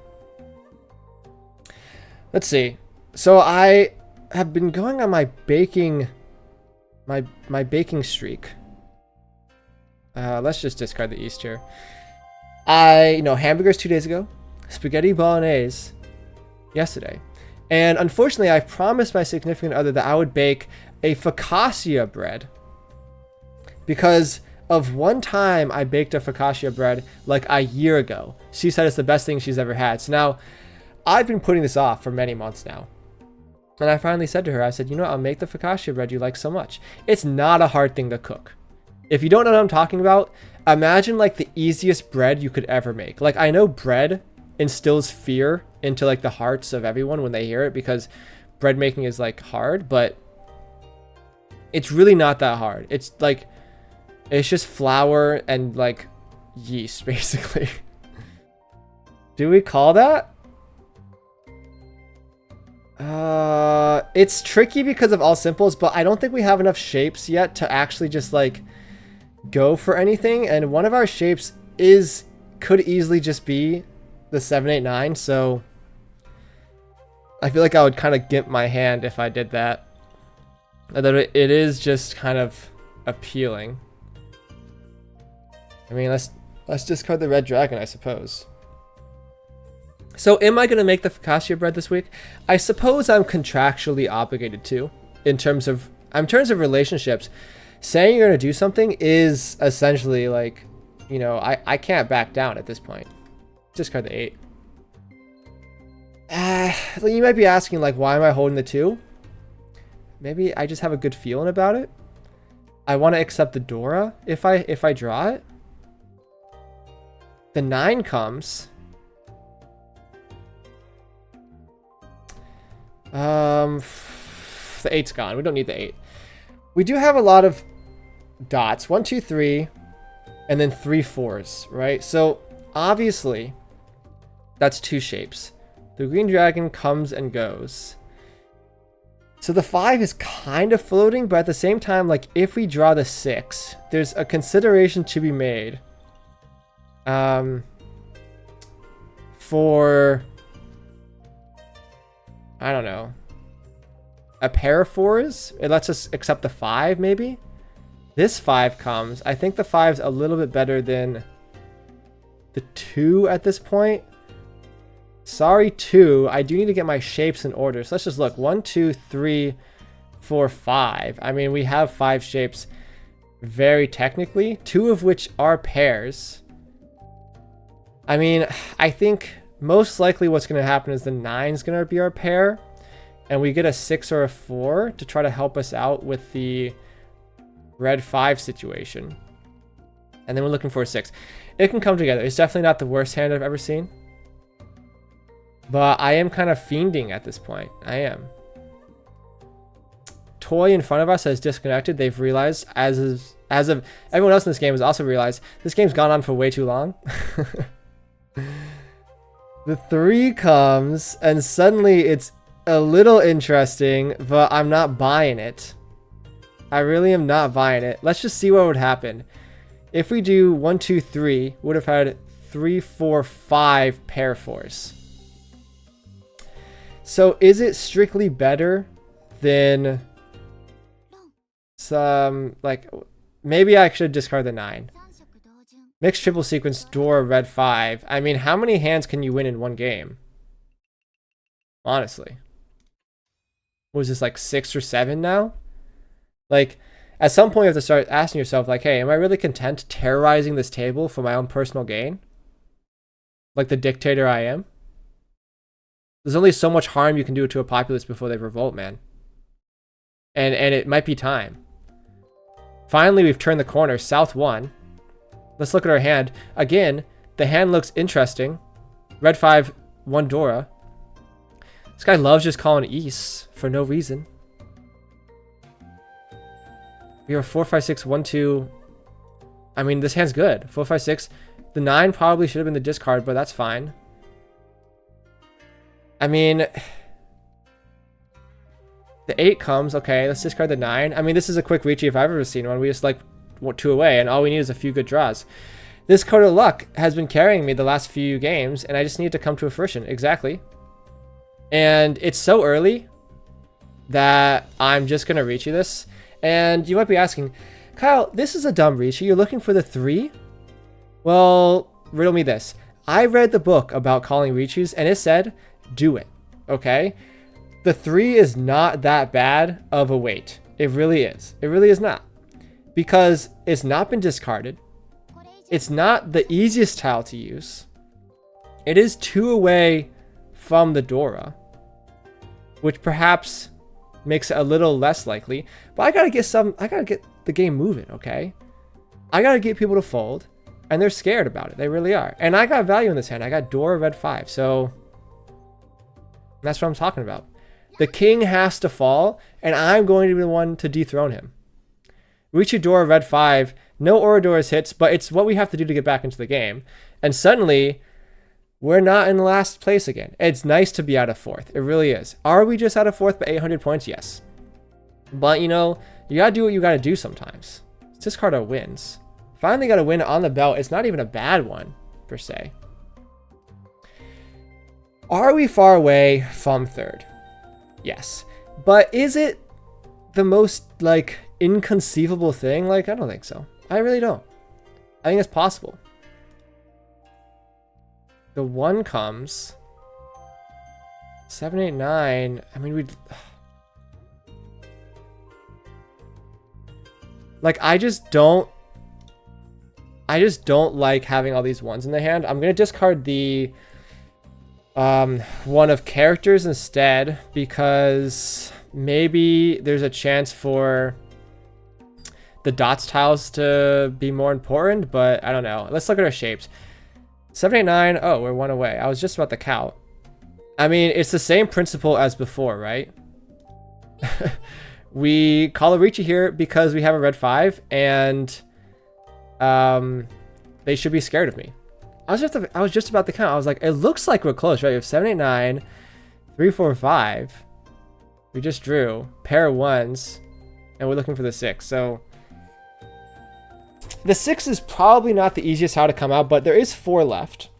Let's see. So I have been going on my baking streak. Let's just discard the East here. Hamburgers 2 days ago, spaghetti bolognese yesterday. And unfortunately, I promised my significant other that I would bake a focaccia bread because of one time I baked a focaccia bread like a year ago. She said it's the best thing she's ever had. So now I've been putting this off for many months now. And I finally said to her, I said, you know what, I'll make the focaccia bread you like so much. It's not a hard thing to cook. If you don't know what I'm talking about, imagine like the easiest bread you could ever make. Like, I know bread instills fear into like the hearts of everyone when they hear it because bread making is like hard, but it's really not that hard. It's just flour and like yeast basically. Do we call that? It's tricky because of all simples, but I don't think we have enough shapes yet to actually just like go for anything. And one of our shapes could easily just be the 7, 8, 9. So I feel like I would kind of gimp my hand if I did that. And that it is just kind of appealing. I mean, let's discard the red dragon, I suppose. So am I going to make the focaccia bread this week? I suppose I'm contractually obligated to. In terms of relationships, saying you're going to do something is essentially like, I can't back down at this point. Discard the 8. You might be asking, like, why am I holding the 2? Maybe I just have a good feeling about it. I want to accept the Dora if I draw it. The 9 comes. The 8's gone. We don't need the 8. We do have a lot of dots. 1, 2, 3, and then 3 4s, right? So obviously, that's 2 shapes. The green dragon comes and goes. So the 5 is kind of floating, but at the same time, like, if we draw the 6, there's a consideration to be made. For, I don't know, a pair of 4s? It lets us accept the 5, maybe? This 5 comes. I think the 5's a little bit better than the 2 at this point. Sorry, 2. I do need to get my shapes in order. So let's just look. 1, 2, 3, 4, 5. I mean, we have 5 shapes very technically, 2 of which are pairs. I mean, I think most likely what's going to happen is the 9's going to be our pair, and we get a 6 or a 4 to try to help us out with the red 5 situation. And then we're looking for a 6. It can come together. It's definitely not the worst hand I've ever seen. But I am kind of fiending at this point. I am. Toy in front of us has disconnected. They've realized, as of everyone else in this game has also realized, this game's gone on for way too long. The 3 comes, and suddenly it's a little interesting, but I'm not buying it. I really am not buying it. Let's just see what would happen. If we do 1, 2, 3, would have had 3, 4, 5 pair 4s. So is it strictly better than some, like, maybe I should discard the 9. Mixed triple sequence, door, red 5. I mean, how many hands can you win in one game? Honestly. Was this like 6 or 7 now? Like, at some point you have to start asking yourself, like, hey, am I really content terrorizing this table for my own personal gain? Like the dictator I am? There's only so much harm you can do to a populace before they revolt, man. And it might be time. Finally, we've turned the corner. South 1. Let's look at our hand. Again, the hand looks interesting. Red 5, 1 Dora. This guy loves just calling East for no reason. We have 4, 5, 6, 1, 2. I mean, this hand's good. 4, 5, 6. The 9 probably should have been the discard, but that's fine. I mean, the 8 comes. Okay, let's discard the 9. I mean, this is a quick Riichi if I've ever seen one. We just like 2 away, and all we need is a few good draws. This code of luck has been carrying me the last few games, and I just need it to come to a fruition. Exactly. And it's so early that I'm just going to Riichi this. And you might be asking, Kyle, this is a dumb Riichi. You're looking for the 3? Well, riddle me this. I read the book about calling Riichis, and it said, do it. Okay? The 3 is not that bad of a weight. It really is. It really is not. Because it's not been discarded. It's not the easiest tile to use. It is 2 away from the Dora, which perhaps makes it a little less likely. But I gotta get the game moving, okay? I gotta get people to fold, and they're scared about it. They really are. And I got value in this hand. I got Dora, red 5, so that's what I'm talking about. The king has to fall, and I'm going to be the one to dethrone him. Riichi Dora, red 5. No Oradora's hits, but it's what we have to do to get back into the game. And suddenly, we're not in last place again. It's nice to be out of 4th. It really is. Are we just out of 4th by 800 points? Yes. But, you know, you gotta do what you gotta do sometimes. Let's discard our wins. Finally got a win on the belt. It's not even a bad one, per se. Are we far away from 3rd? Yes. But is it the most, like, inconceivable thing? Like, I don't think so. I really don't. I think it's possible. The 1 comes. 7, 8, 9. I mean, we'd... Like, I just don't like having all these 1s in the hand. I'm going to discard the 1 of characters instead, because maybe there's a chance for the dots tiles to be more important, but I don't know. Let's look at our shapes. 7, 8, 9. Oh, we're 1 away. I was just about to count. I mean, it's the same principle as before, right? We call a Riichi here because we have a red 5, and they should be scared of me. I was just about to count. I was like, it looks like we're close, right? We have 7, 8, 9, 3, 4, 5. We just drew pair of ones, and we're looking for the 6. So the 6 is probably not the easiest how to come out, but there is 4 left.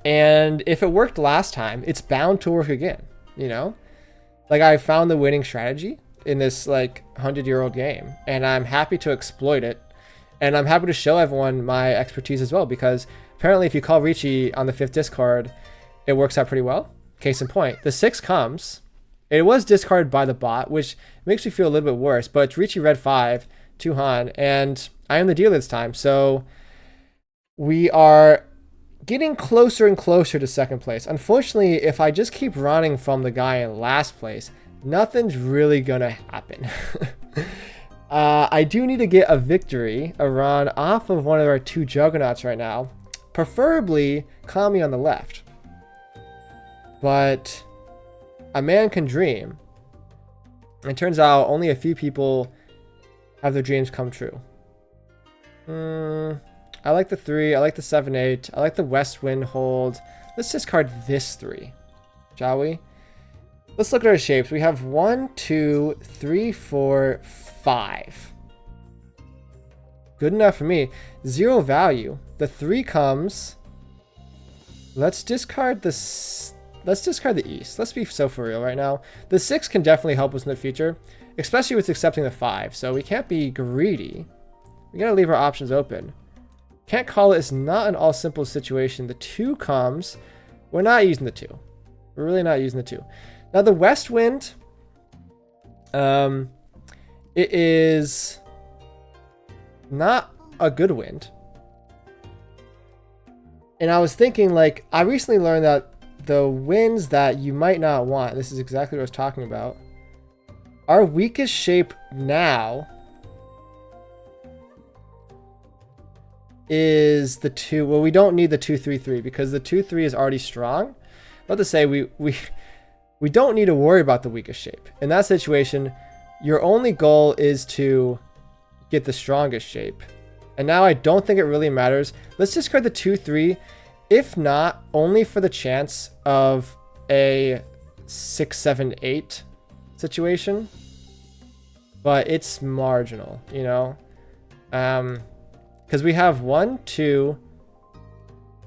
And if it worked last time, it's bound to work again, you know? Like, I found the winning strategy in this, like, 100-year-old game, and I'm happy to exploit it. And I'm happy to show everyone my expertise as well, because apparently if you call Riichi on the 5th discard, it works out pretty well. Case in point, the 6 comes. It was discarded by the bot, which makes me feel a little bit worse, but it's Riichi red 5, 2 Han, and I am the dealer this time. So we are getting closer and closer to 2nd place. Unfortunately, if I just keep running from the guy in last place, nothing's really gonna happen. I do need to get a victory, a run off of one of our 2 juggernauts right now, preferably Kami on the left. But a man can dream. It turns out only a few people have their dreams come true. I like the 3, I like the 7, 8, I like the west wind hold. Let's discard this 3, shall we? Let's look at our shapes. We have 1, 2, 3, 4, 5. Good enough for me. 0 value. The 3 comes. Let's discard the east. Let's be so for real right now. The 6 can definitely help us in the future, especially with accepting the 5. So we can't be greedy. We gotta leave our options open. Can't call it. It's not an all simple situation. The 2 comes. We're not using the 2. We're really not using the 2. Now the west wind, it is not a good wind. And I was thinking, like, I recently learned that the winds that you might not want, this is exactly what I was talking about, our weakest shape now is the 2. Well, we don't need the 2, 3, 3 because the 2, 3 is already strong. About to say we don't need to worry about the weakest shape. In that situation, your only goal is to get the strongest shape. And now I don't think it really matters. Let's discard the 2, 3. If not, only for the chance of a 6, 7, 8 situation. But it's marginal, you know? Because we have 1, 2,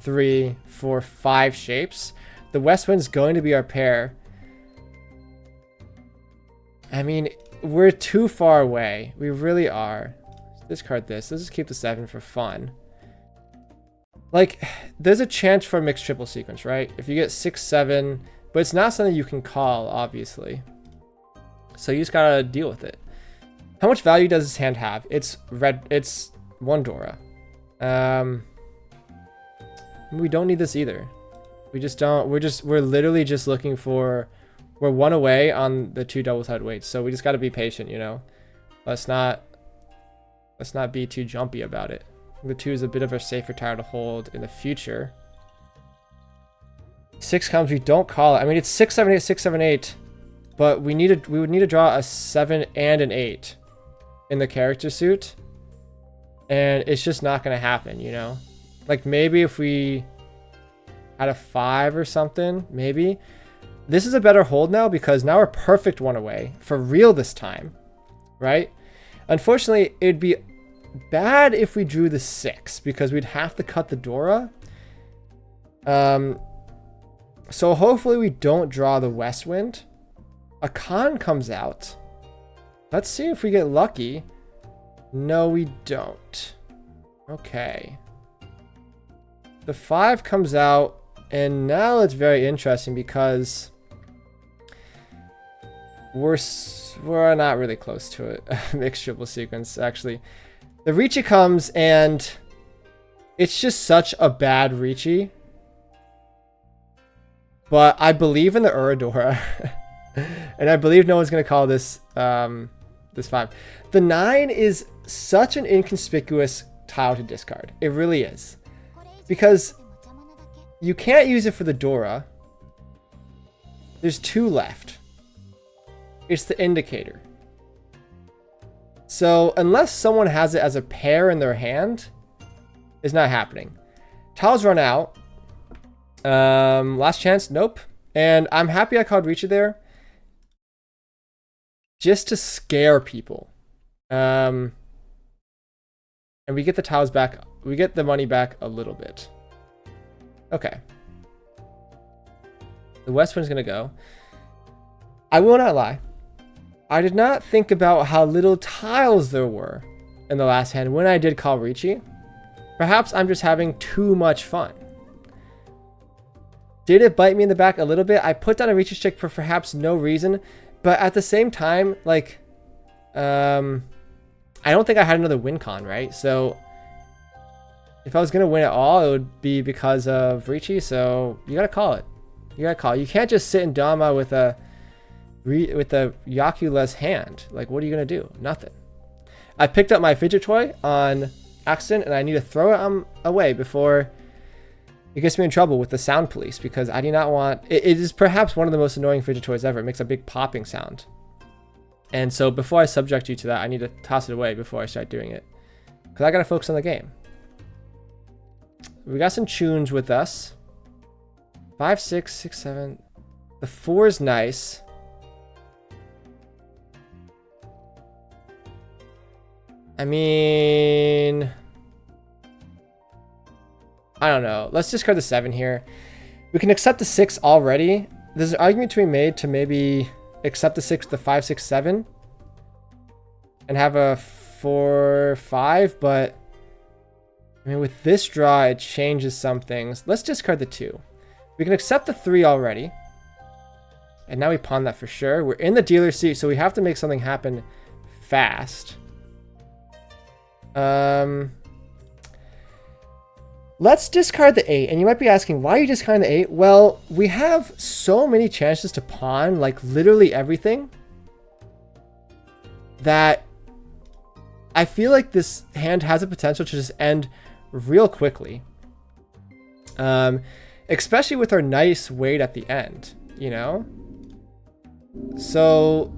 3, 4, 5 shapes. The west wind's going to be our pair. I mean, we're too far away. We really are. Discard this. Let's just keep the 7 for fun. Like, there's a chance for a mixed triple sequence, right? If you get 6, 7, but it's not something you can call, obviously. So you just gotta deal with it. How much value does this hand have? It's red. It's 1 Dora. We don't need this either. We just don't. We're literally just looking for. We're 1 away on the 2 double-sided weights, so we just got to be patient, you know. Let's not be too jumpy about it. The 2 is a bit of a safer tire to hold in the future. 6 comes, we don't call it. I mean, it's 6, 7, 8, 6, 7, 8, but we would need to draw a 7 and an 8 in the character suit, and it's just not going to happen, you know. Like, maybe if we had a 5 or something, maybe. This is a better hold now because now we're perfect 1 away for real this time, right? Unfortunately, it'd be bad if we drew the 6 because we'd have to cut the Dora. So hopefully we don't draw the west wind. A Khan comes out. Let's see if we get lucky. No, we don't. Okay. The 5 comes out, and now it's very interesting because we're not really close to it. Mixed triple sequence, actually. The Riichi comes, and it's just such a bad Riichi. But I believe in the Uradora. And I believe no one's going to call this this 5. The 9 is such an inconspicuous tile to discard. It really is. Because you can't use it for the Dora. There's 2 left. It's the indicator. So unless someone has it as a pair in their hand, it's not happening. Tiles run out. Last chance, nope. And I'm happy I called Riichi there. Just to scare people. And we get the tiles back. We get the money back a little bit. Okay. The west wind's gonna go. I will not lie. I did not think about how little tiles there were in the last hand when I did call Riichi. Perhaps I'm just having too much fun. Did it bite me in the back a little bit? I put down a Riichi stick for perhaps no reason, but at the same time, like, I don't think I had another win con, right? So if I was gonna win it all, it would be because of Riichi. So you gotta call it. You gotta call it. You can't just sit in Dama with a Yaku-less hand. Like, what are you gonna do? Nothing. I picked up my fidget toy on accident, and I need to throw it away before it gets me in trouble with the sound police, because I do not want it. It is perhaps one of the most annoying fidget toys ever. It makes a big popping sound, and so before I subject you to that, I need to toss it away before I start doing it, because I gotta focus on the game. We got some tunes with us. 5, 6, 6, 7. The 4 is nice. I mean, I don't know. Let's discard the 7 here. We can accept the 6 already. There's an argument to be made to maybe accept the 6, the 5, 6, 7, and have a 4, 5. But I mean, with this draw, it changes some things. Let's discard the 2. We can accept the 3 already, and now we pawn that for sure. We're in the dealer's seat, so we have to make something happen fast. Let's discard the 8. And you might be asking, why are you discarding the 8? Well, we have so many chances to pawn, like literally everything, that I feel like this hand has the potential to just end real quickly. Especially with our nice weight at the end, you know? So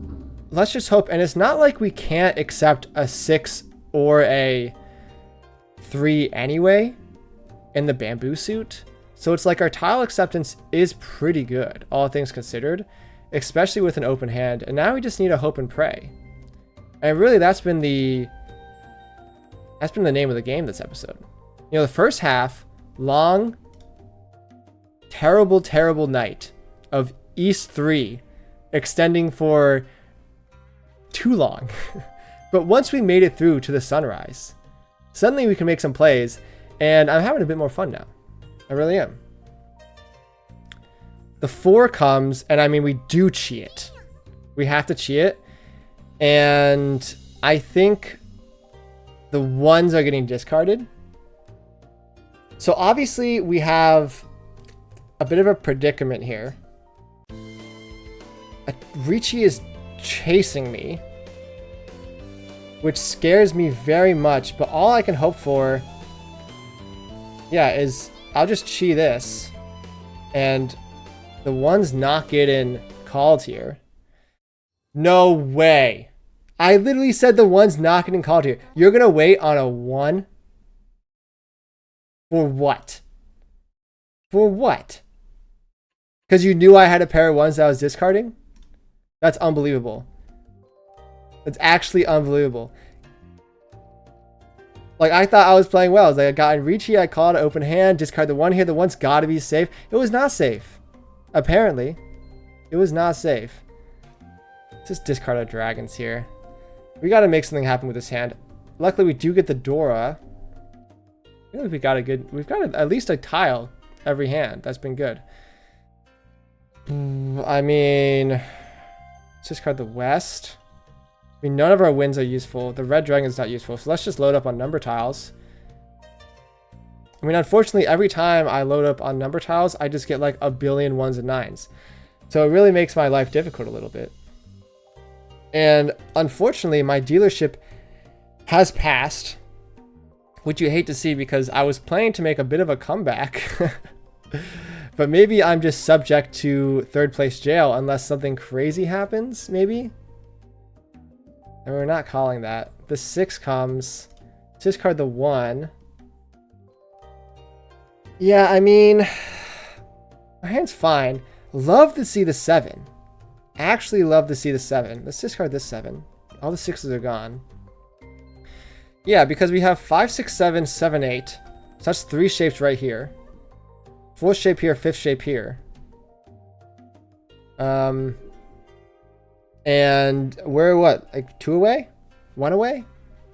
let's just hope. And it's not like we can't accept a 6 or a 3 anyway in the bamboo suit. So it's like our tile acceptance is pretty good, all things considered, especially with an open hand. And now we just need to hope and pray. And really, that's been the name of the game this episode. You know, the first half, long, terrible night of East 3 extending for too long. But once we made it through to the sunrise, suddenly we can make some plays, and I'm having a bit more fun now. I really am. The 4 comes, and I mean, we do cheat it. We have to cheat it, and I think the 1s are getting discarded. So obviously we have a bit of a predicament here. Riichi is chasing me, which scares me very much, but all I can hope for, yeah, is I'll just chi this, and the 1's not getting called here. No way. I literally said the 1's not getting called here. You're gonna wait on a 1? For what? For what? Because you knew I had a pair of 1s that I was discarding? That's unbelievable. That's actually unbelievable. Like, I thought I was playing well. I was like, I got in Riichi, I called an open hand, discard the 1 here. The 1's got to be safe. It was not safe. Apparently. It was not safe. Let's just discard our dragons here. We got to make something happen with this hand. Luckily, we do get the Dora. I feel like we've got at least a tile every hand. That's been good. I mean, let's discard the West. I mean, none of our wins are useful. The red dragon is not useful. So let's just load up on number tiles. I mean, unfortunately, every time I load up on number tiles, I just get like a billion 1s and 9s. So it really makes my life difficult a little bit. And unfortunately, my dealership has passed, which you hate to see because I was planning to make a bit of a comeback. But maybe I'm just subject to 3rd place jail unless something crazy happens, maybe? And we're not calling that. The 6 comes. Discard the 1. Yeah, I mean, our hand's fine. Love to see the 7. Actually love to see the 7. Let's discard this 7. All the 6s are gone. Yeah, because we have 5, 6, 7, 7, 8. So that's 3 shapes right here. 4th shape here, 5th shape here. And we're what? Like 2 away? 1 away?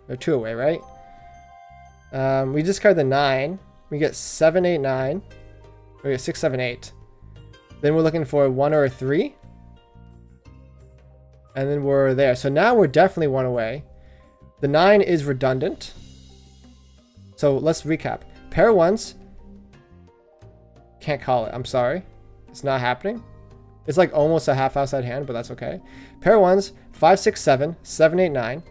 Or 2 away, right? We discard the 9. We get 7, 8, 9. We get 6, 7, 8. Then we're looking for a 1 or a 3. And then we're there. So now we're definitely 1 away. The 9 is redundant. So let's recap. Pair of 1s. Can't call it. I'm sorry. It's not happening. It's like almost a half outside hand, but that's okay. Pair of 1s. 5, 6, 7. 7, 8, 9.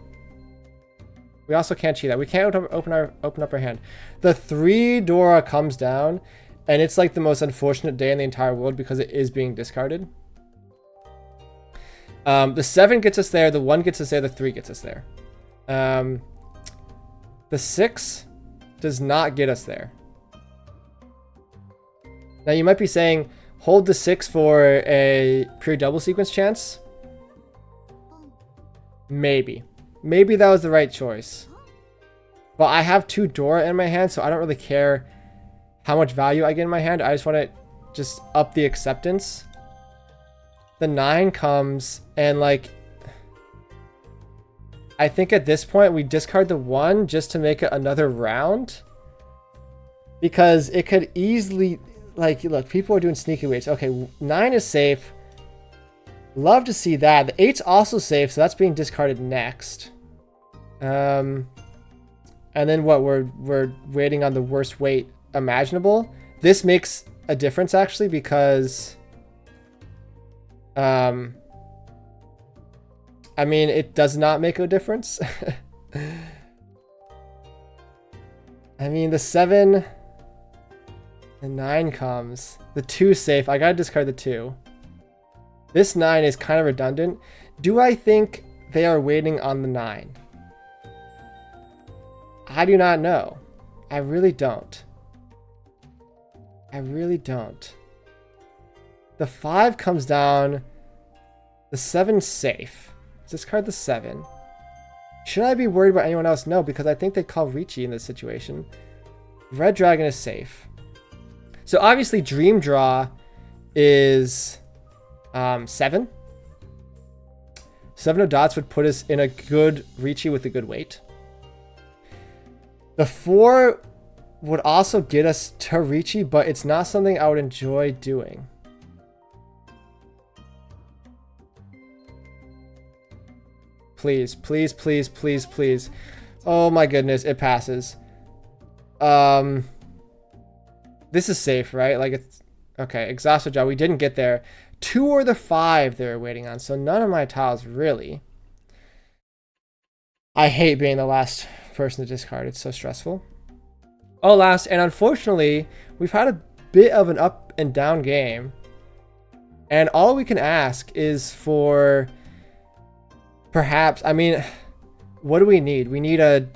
We also can't cheat that. We can't open up our hand. The 3 Dora comes down, and it's like the most unfortunate day in the entire world because it is being discarded. The 7 gets us there. The 1 gets us there. The 3 gets us there. The 6 does not get us there. Now you might be saying, hold the 6 for a pure double sequence chance. Maybe. Maybe that was the right choice. But I have 2 Dora in my hand, so I don't really care how much value I get in my hand. I just want to just up the acceptance. The 9 comes, and like, I think at this point we discard the 1 just to make it another round. Because it could easily, like, look, people are doing sneaky ways. Okay, 9 is safe. Love to see that. The 8's also safe, so that's being discarded next. And then what? We're waiting on the worst weight imaginable. This makes a difference actually because I mean, it does not make a difference. I mean, the 7 and 9 comes. The 2 safe. I gotta discard the 2. This 9 is kind of redundant. Do I think they are waiting on the 9? I do not know. I really don't. I really don't. The 5 comes down. The 7's safe. Let's discard the 7. Should I be worried about anyone else? No, because I think they call Riichi in this situation. Red Dragon is safe. So obviously Dream Draw is 7. 7 of dots would put us in a good Riichi with a good weight. The 4 would also get us to Riichi, but it's not something I would enjoy doing. Please, please, please, please, please. Oh my goodness, it passes. This is safe, right? Like, it's okay. Exhausted Jaw. We didn't get there. 2 or the 5 they were waiting on, so none of my tiles really. I hate being the last person to discard. It's so stressful. Oh, last, and unfortunately, we've had a bit of an up and down game, and all we can ask is for perhaps, I mean, what do we need? We need a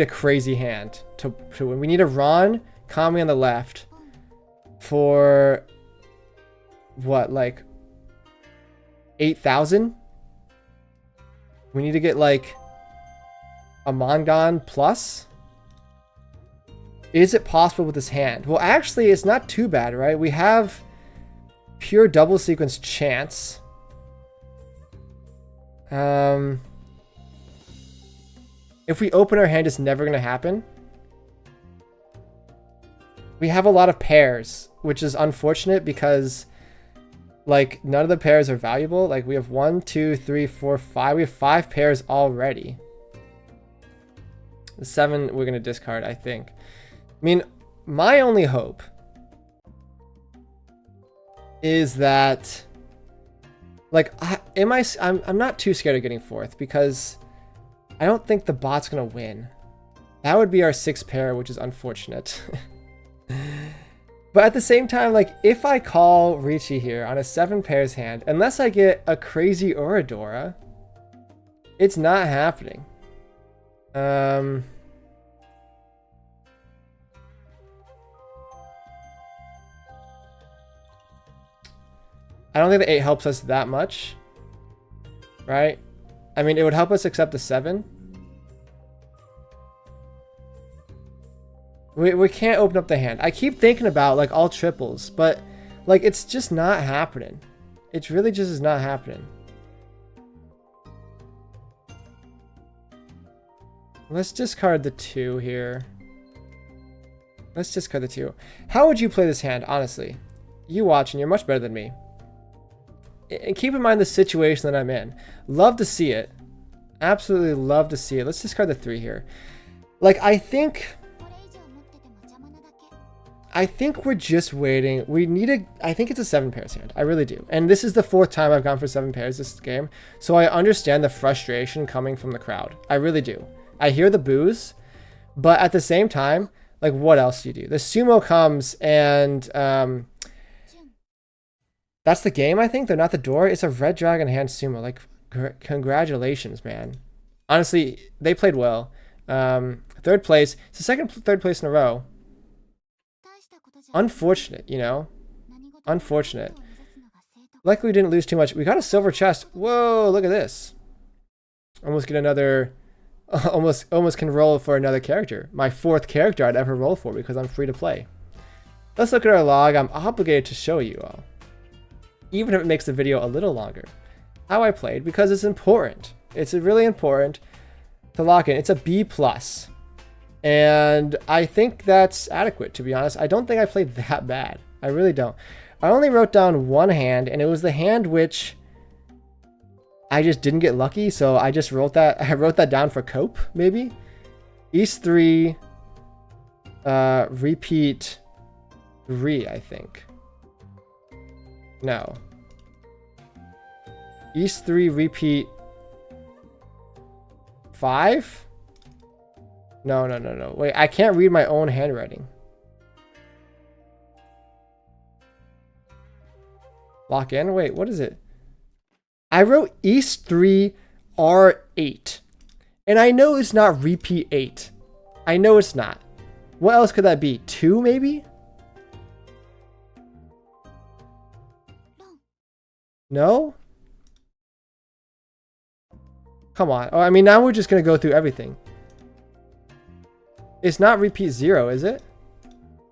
crazy hand to win. We need a Ron Kami on the left for what, like 8,000? We need to get like a Mongon plus. Is it possible with this hand? Well, actually, it's not too bad, right? We have pure double sequence chance. If we open our hand, it's never going to happen. We have a lot of pairs, which is unfortunate because like none of the pairs are valuable. Like we have 1, 2, 3, 4, 5. We have 5 pairs already. The 7 we're going to discard, I think. I mean, my only hope is that like I'm not too scared of getting 4th because I don't think the bot's going to win. That would be our 6th pair, which is unfortunate. But at the same time, like if I call Riichi here on a 7 pairs hand, unless I get a crazy Oradora, it's not happening. I don't think the 8 helps us that much. Right? I mean, it would help us accept the 7. We can't open up the hand. I keep thinking about like all triples, but like it's just not happening. It really just is not happening. Let's discard the 2 here. Let's discard the 2. How would you play this hand, honestly? You watching, you're much better than me. And keep in mind the situation that I'm in. Love to see it. Absolutely love to see it. Let's discard the 3 here. Like, I think we're just waiting. We need a... I think it's a 7 pairs hand. I really do. And this is the 4th time I've gone for 7 pairs this game. So I understand the frustration coming from the crowd. I really do. I hear the boos. But at the same time, like, what else do you do? The sumo comes and... that's the game, I think. They're not the door. It's a red dragon hand sumo. Like, congratulations, man. Honestly, they played well. 3rd place. It's the second 3rd place in a row. Unfortunate, you know? Unfortunate. Luckily we didn't lose too much. We got a silver chest. Whoa, look at this. Almost get another... Almost can roll for another character. My 4th character I'd ever roll for because I'm free to play. Let's look at our log. I'm obligated to show you all. Even if it makes the video a little longer. How I played, because it's important. It's really important to lock in. It's a B+. And I think that's adequate, to be honest. I don't think I played that bad. I really don't. I only wrote down 1 hand, and it was the hand which I just didn't get lucky, so I just wrote that. I wrote that down for cope, maybe. East 3, repeat 3, I think. No. East 3, repeat 5? No. Wait, I can't read my own handwriting. Lock in? Wait, what is it? I wrote East 3, R8. And I know it's not repeat 8. I know it's not. What else could that be? 2, maybe? No? Come on. Oh, I mean, now we're just going to go through everything. It's not repeat 0, is it?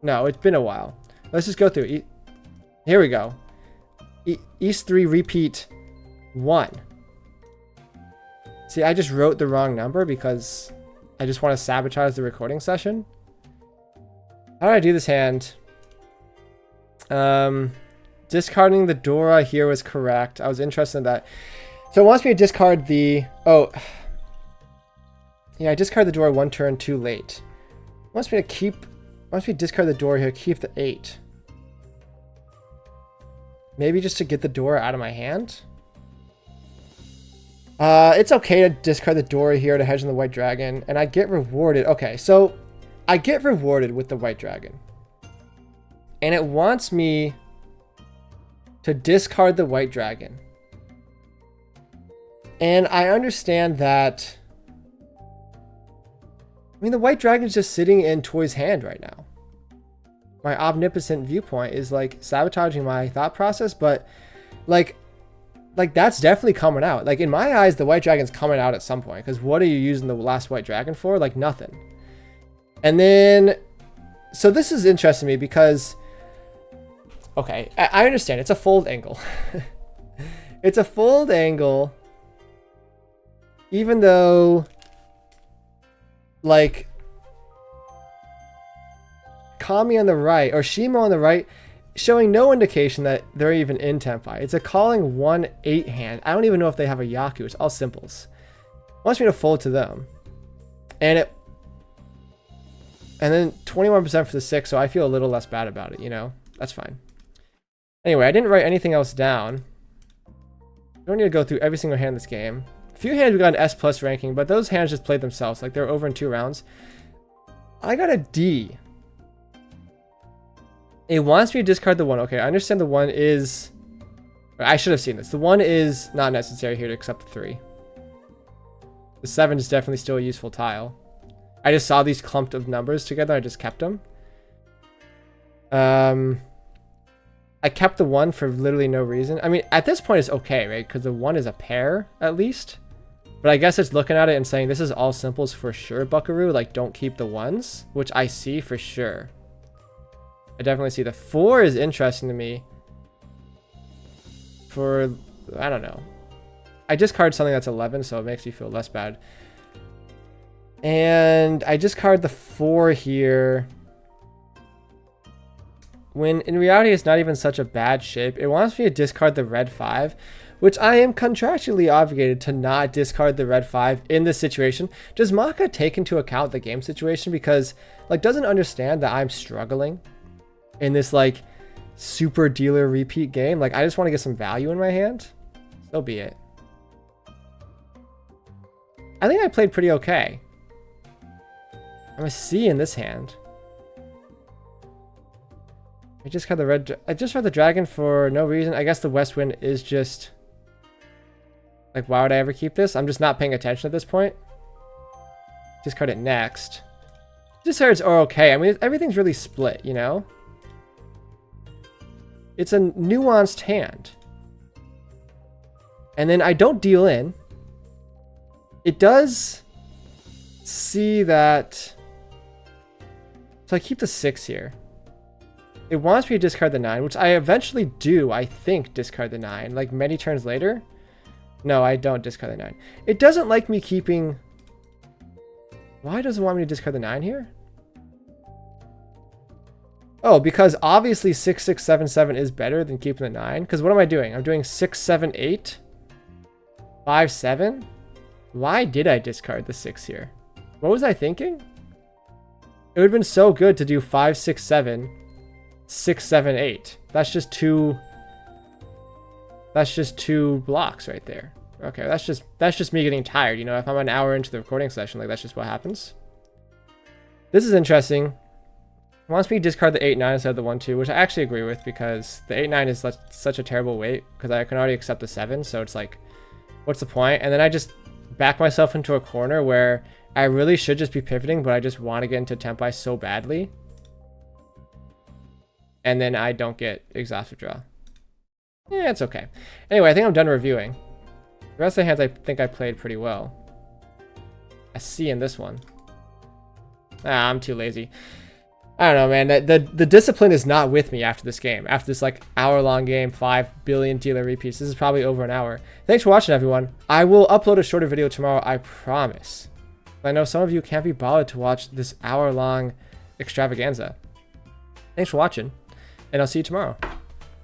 No, it's been a while. Let's just go through. Here we go. East 3, repeat 1. See, I just wrote the wrong number because I just want to sabotage the recording session. How did I do this hand? Discarding the Dora here was correct. I was interested in that. So it wants me to discard the... Oh. Yeah, I discard the Dora 1 turn too late. It wants me to keep... Wants me to discard the Dora here, keep the 8. Maybe just to get the Dora out of my hand? It's okay to discard the Dora here to hedge on the White Dragon. And I get rewarded. Okay, so I get rewarded with the White Dragon. And it wants me to discard the White Dragon. And I understand that... I mean, the White Dragon's just sitting in Toy's hand right now. My omnipotent viewpoint is like sabotaging my thought process, but like that's definitely coming out. Like in my eyes, the White Dragon's coming out at some point, because what are you using the last White Dragon for? Like nothing. And then, so this is interesting to me because, okay, I understand it's a fold angle. It's a fold angle, even though, like, Kami on the right, or Shimo on the right, showing no indication that they're even in Tenpai. It's a calling 1-8 hand. I don't even know if they have a Yaku. It's all simples. It wants me to fold to them. And then 21% for the 6, so I feel a little less bad about it, you know? That's fine. Anyway, I didn't write anything else down. I don't need to go through every single hand in this game. A few hands we got an S+ ranking, but those hands just played themselves. Like, they're over in 2 rounds. I got a D. It wants me to discard the 1. Okay, I understand the 1 is... I should have seen this. The 1 is not necessary here to accept the 3. The 7 is definitely still a useful tile. I just saw these clumped of numbers together. I just kept them. I kept the 1 for literally no reason. I mean, at this point it's okay, right? Because the 1 is a pair, at least. But I guess it's looking at it and saying, this is all simples for sure, buckaroo. Like, don't keep the 1s, which I see for sure. I definitely see. The 4 is interesting to me. For, I don't know. I discard something that's 11, so it makes me feel less bad. And I discard the 4 here. When in reality it's not even such a bad shape. It wants me to discard the red 5, which I am contractually obligated to not discard the red 5 in this situation. Does Maka take into account the game situation? Because, like, doesn't understand that I'm struggling in this, like, super dealer repeat game. Like, I just want to get some value in my hand. So be it. I think I played pretty okay. I'm a C in this hand. I just got the red. I just had the dragon for no reason. I guess the west wind is just like, why would I ever keep this? I'm just not paying attention at this point. Discard it next. Discards are okay. I mean, everything's really split, you know? It's a nuanced hand. And then I don't deal in. It does see that. So I keep the 6 here. It wants me to discard the 9, which I eventually do, I think, discard the 9. Like, many turns later. No, I don't discard the 9. It doesn't like me keeping... Why does it want me to discard the 9 here? Oh, because obviously 6, 6, 7, 7 is better than keeping the 9. Because what am I doing? I'm doing 6, 7, 8. 5, 7. Why did I discard the 6 here? What was I thinking? It would have been so good to do 5, 6, 7... 6, 7, 8. That's just two blocks right there. Okay, that's just me getting tired, you know. If I'm an hour into the recording session, like, that's just what happens. This is interesting. It wants me to discard the 8, 9 instead of the 1, 2, which I actually agree with, because the 8, 9 is such a terrible weight, because I can already accept the 7, so it's like, what's the point? And then I just back myself into a corner where I really should just be pivoting, but I just want to get into Tempai so badly. And then I don't get exhaustive draw. Yeah, it's okay. Anyway, I think I'm done reviewing. The rest of the hands I think I played pretty well. A C in this one. Ah, I'm too lazy. I don't know, man. The discipline is not with me after this game. After this, like, hour-long game, 5 billion dealer repeats. This is probably over an hour. Thanks for watching, everyone. I will upload a shorter video tomorrow, I promise. I know some of you can't be bothered to watch this hour-long extravaganza. Thanks for watching. And I'll see you tomorrow.